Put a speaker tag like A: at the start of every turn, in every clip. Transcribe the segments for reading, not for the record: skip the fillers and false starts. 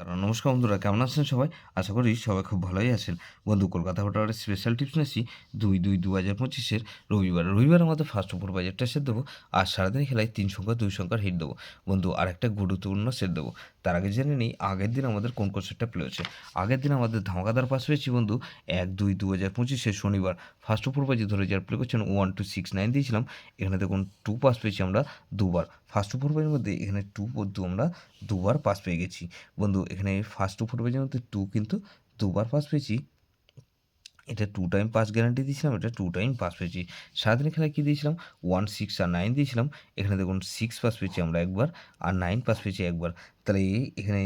A: নমস্কার বন্ধুরা, কেমন আছেন সবাই? আশা করি সবাই খুব ভালোই আছেন। বন্ধু, কলকাতা হোটেলের স্পেশাল টিপস নিচ্ছি ২/২/২০২৫-এর রবিবার। রবিবার আমাদের ফার্স্ট ওভার বাজেটটা সেট দেবো। আর সারাদিন খেলায় ৩ সংখ্যা ২ সংখ্যার হিট দেবো। বন্ধু, আরেকটা গুরুত্বপূর্ণ সেট দেবো। তার আগে জেনে নিই আগের দিন আমাদের কোন কোন সেটটা প্লে হয়েছে। আগের দিন আমাদের ধামাকাদার পাস পেয়েছি বন্ধু ১/২/২০২৫ শনিবার। ফার্স্ট ওভার বাজি ধরে যারা প্লে করছেন 1269 দিয়েছিলাম। এখানে দেখুন 2 পাস পেয়েছি আমরা দুবার। ফার্স্ট ওভার বাজির মধ্যে এখানে 2 বন্ধু আমরা দুবার পাস পেয়ে গেছি। বন্ধু, এখানে ফার্স্ট টু ফুটবলের মধ্যে 2 কিন্তু দুবার পাস পেয়েছি। এটা 2 টাইম পাস গ্যারান্টি দিয়েছিলাম, এটা 2 টাইম পাস পেয়েছি। সারাদিনের খেলায় কী দিয়েছিলাম? 1, 6 আর 9 দিয়েছিলাম। এখানে দেখুন 6 পাস পেয়েছি আমরা একবার, আর 9 পাস পেয়েছি একবার। তাহলে এখানে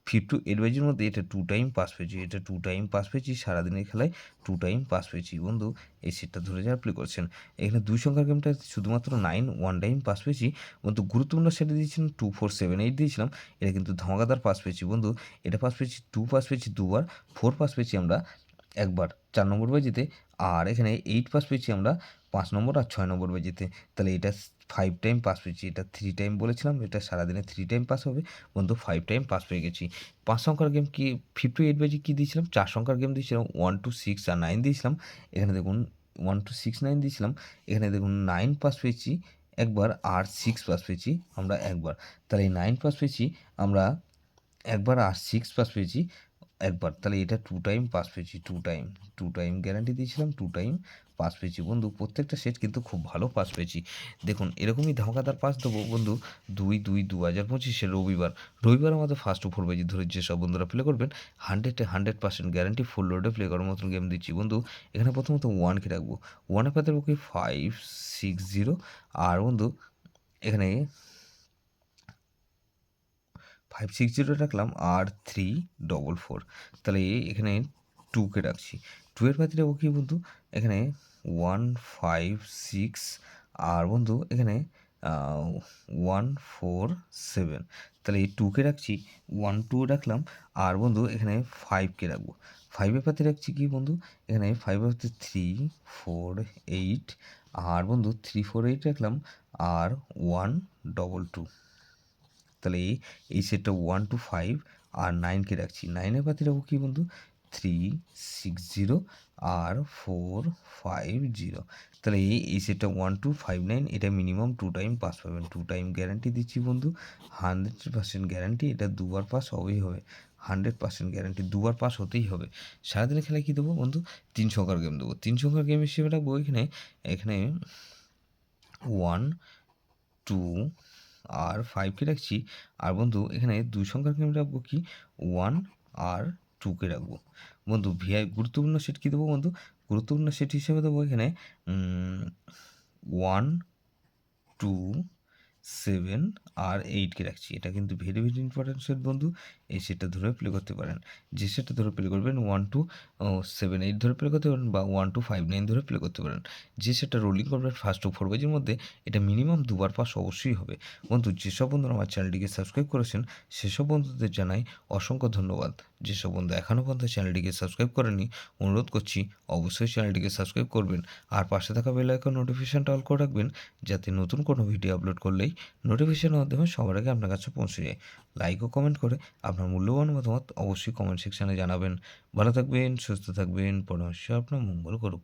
A: 5 to 8 বাজির মধ্যে এটা 2 টাইম পাস পেয়েছি, এটা 2 টাইম পাস পেয়েছি। সারাদিনের খেলায় 2 টাইম পাস পেয়েছি। বন্ধু, এই সেটটা ধরে যারা প্লে করছেন, এখানে 2 সংখ্যার গেমটা শুধুমাত্র 9 1 টাইম পাস পেয়েছি। বন্ধু, গুরুত্বপূর্ণ সেটে দিয়েছিলাম 2, 4, 7, 8 দিয়েছিলাম। এটা কিন্তু ধামাকাদার পাস পেয়েছি বন্ধু। এটা পাস পেয়েছি 2 পাস পেয়েছি দুবার, 4 পাস পেয়েছি আমরা একবার 4 নম্বর বাজিতে, আর এখানে 8 পাস পেয়েছি আমরা 5 নম্বর আর 6 নম্বর বাজিতে। তাহলে এটা 5 টাইম পাস পেয়েছি। এটা 3 টাইম বলেছিলাম, এটা সারাদিনে 3 টাইম পাস হবে। বন্ধু, 5 টাইম পাস পেয়ে গেছি। 5 সংখ্যার গেম কি 5 to 8 বাজি কী দিয়েছিলাম? 4 সংখ্যার গেম দিয়েছিলাম 1 to 6 আর 9 দিয়েছিলাম। এখানে দেখুন 1 to 6 9 দিয়েছিলাম। এখানে দেখুন 9 পাস পেয়েছি একবার, আর 6 পাস পেয়েছি আমরা একবার। তাহলে এই 9 পাস পেয়েছি আমরা একবার, আর 6 পাস পেয়েছি একবার। তাহলে এটা 2 টাইম পাস পেয়েছি, 2 টাইম গ্যারান্টি দিয়েছিলাম, 2 টাইম পাস পেয়েছি। বন্ধু, প্রত্যেকটা সেট কিন্তু খুব ভালো পাস পেয়েছি। দেখুন, এরকমই ধামাকাদার পাস দেবো বন্ধু ২/২/২০২৫ রবিবার। রবিবার আমাদের ফার্স্ট ওভার বাজি ধরে যেসব বন্ধুরা প্লে করবেন 100% গ্যারান্টি ফুল লোডে প্লে করার মতন গেম দিচ্ছি। বন্ধু, এখানে প্রথমত 1কে রাখবো। 1 এ পাতে রাখবো কি 560, আর বন্ধু এখানে 560 রাখলাম, আর 344। তাহলে এখানে 2কে রাখছি। 2 এর পাতে রাখবো কি বন্ধু? এখানে 156, আর বন্ধু এখানে 147। তাহলে এই 2কে রাখছি, 1 2 রাখলাম, আর বন্ধু এখানে 5কে রাখবো। 5 এর পাতে রাখছি কি বন্ধু? এখানে 5 এর পাতে 348, আর বন্ধু 348 রাখলাম, আর 122। তাহলে এই সেটটা 1 to 5 আর 9কে রাখছি। 9 এর পাতে রাখবো কি বন্ধু? 360 আর 450। তাহলে এই সেটটা 1 to 5 9, এটা মিনিমাম 2 টাইম পাস পাবেন। 2 টাইম গ্যারান্টি দিচ্ছি বন্ধু, 100% গ্যারান্টি। এটা দুবার পাস হবেই হবে, 100% গ্যারান্টি, দুবার পাস হতেই হবে। সারাদিনের খেলায় কী দেবো বন্ধু? 3 সংখ্যার গেম দেবো। 3 সংখ্যার গেম হিসেবে রাখবো এখানে 1, 2 আর 5কে রাখছি। আর বন্ধু এখানে 2 সংখ্যার গেম রাখবো কি 1 আর 2কে রাখবো। বন্ধু, গুরুত্বপূর্ণ সেট কী দেবো বন্ধু? গুরুত্বপূর্ণ সেট হিসেবে দেবো এখানে 1, 2, 7 আর 8কে রাখছি। এটা কিন্তু ভেরি ইম্পর্টেন্ট সেট বন্ধু। এই সেটটা ধরে প্লে করতে পারেন। যে সেটটা ধরে প্লে করবেন 1 2 7 8 ধরে প্লে করতে পারেন, বা 1 2 5 9 ধরে প্লে করতে পারেন। যে সেটটা রোলিং করবেন ফার্স্ট ও 4 বাজির মধ্যে, এটা মিনিমাম দুবার পাস অবশ্যই হবে। বন্ধু, যেসব বন্ধুরা আমার চ্যানেলটিকে সাবস্ক্রাইব করেছেন সেসব বন্ধুদের জানাই অসংখ্য ধন্যবাদ। যেসব বন্ধু এখনও পর্যন্ত চ্যানেলটিকে সাবস্ক্রাইব করেনি, অনুরোধ করছি অবশ্যই চ্যানেলটিকে সাবস্ক্রাইব করবেন, আর পাশে থাকা বেল আইকন নোটিফিকেশনটা অল করে রাখবেন, যাতে নতুন কোনো ভিডিও আপলোড করলেই নোটিফিকেশনের মাধ্যমে সবার আগে আপনার কাছে পৌঁছে যায়। লাইক ও কমেন্ট করে আপনার মূল্যবান মতামত অবশ্যই কমেন্ট সেকশানে জানাবেন। ভালো থাকবেন, সুস্থ থাকবেন, পরমেশ্বর আপনার মঙ্গল করুক।